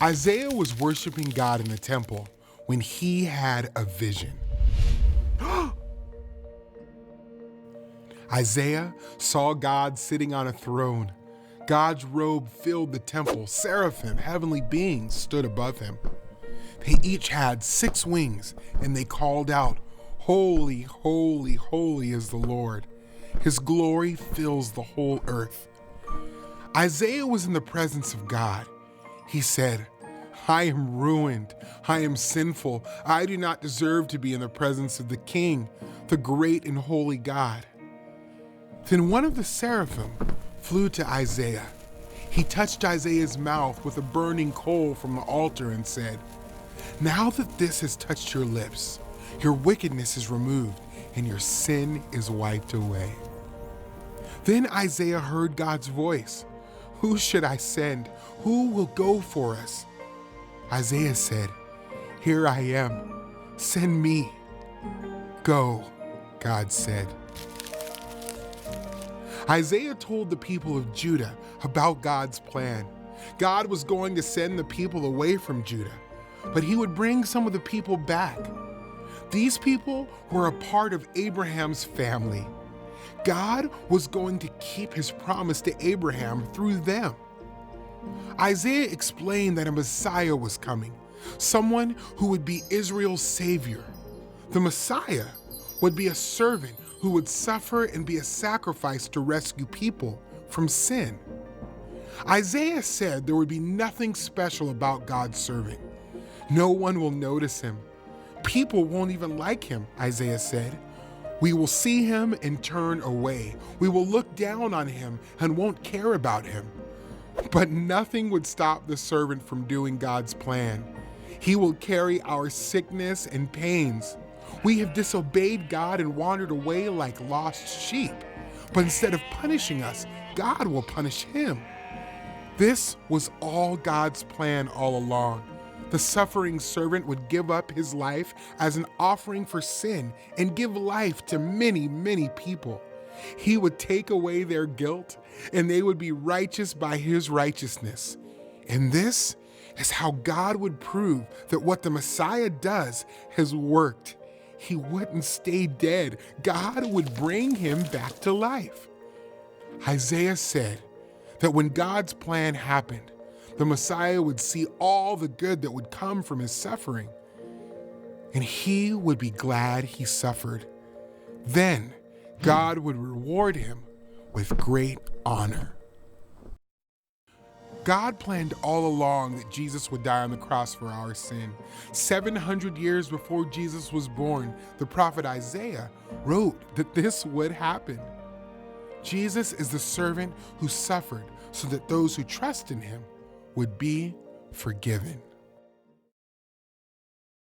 Isaiah was worshiping God in the temple when he had a vision. Isaiah saw God sitting on a throne. God's robe filled the temple. Seraphim, heavenly beings, stood above him. They each had 6 wings, and they called out, "Holy, holy, holy is the Lord. His glory fills the whole earth." Isaiah was in the presence of God. He said, "I am ruined. I am sinful. I do not deserve to be in the presence of the King, the great and holy God." Then one of the seraphim flew to Isaiah. He touched Isaiah's mouth with a burning coal from the altar and said, "Now that this has touched your lips, your wickedness is removed and your sin is wiped away." Then Isaiah heard God's voice. "Who should I send? Who will go for us?" Isaiah said, "Here I am. Send me." "Go," God said. Isaiah told the people of Judah about God's plan. God was going to send the people away from Judah, but he would bring some of the people back. These people were a part of Abraham's family. God was going to keep his promise to Abraham through them. Isaiah explained that a Messiah was coming, someone who would be Israel's savior. The Messiah would be a servant who would suffer and be a sacrifice to rescue people from sin. Isaiah said there would be nothing special about God's servant. No one will notice him. People won't even like him, Isaiah said. We will see him and turn away. We will look down on him and won't care about him. But nothing would stop the servant from doing God's plan. He will carry our sickness and pains. We have disobeyed God and wandered away like lost sheep. But instead of punishing us, God will punish him. This was all God's plan all along. The suffering servant would give up his life as an offering for sin and give life to many, many people. He would take away their guilt, and they would be righteous by his righteousness. And this is how God would prove that what the Messiah does has worked. He wouldn't stay dead. God would bring him back to life. Isaiah said that when God's plan happened, the Messiah would see all the good that would come from his suffering, and he would be glad he suffered. Then God would reward him with great honor. God planned all along that Jesus would die on the cross for our sin. 700 years before Jesus was born, the prophet Isaiah wrote that this would happen. Jesus is the servant who suffered so that those who trust in him would be forgiven.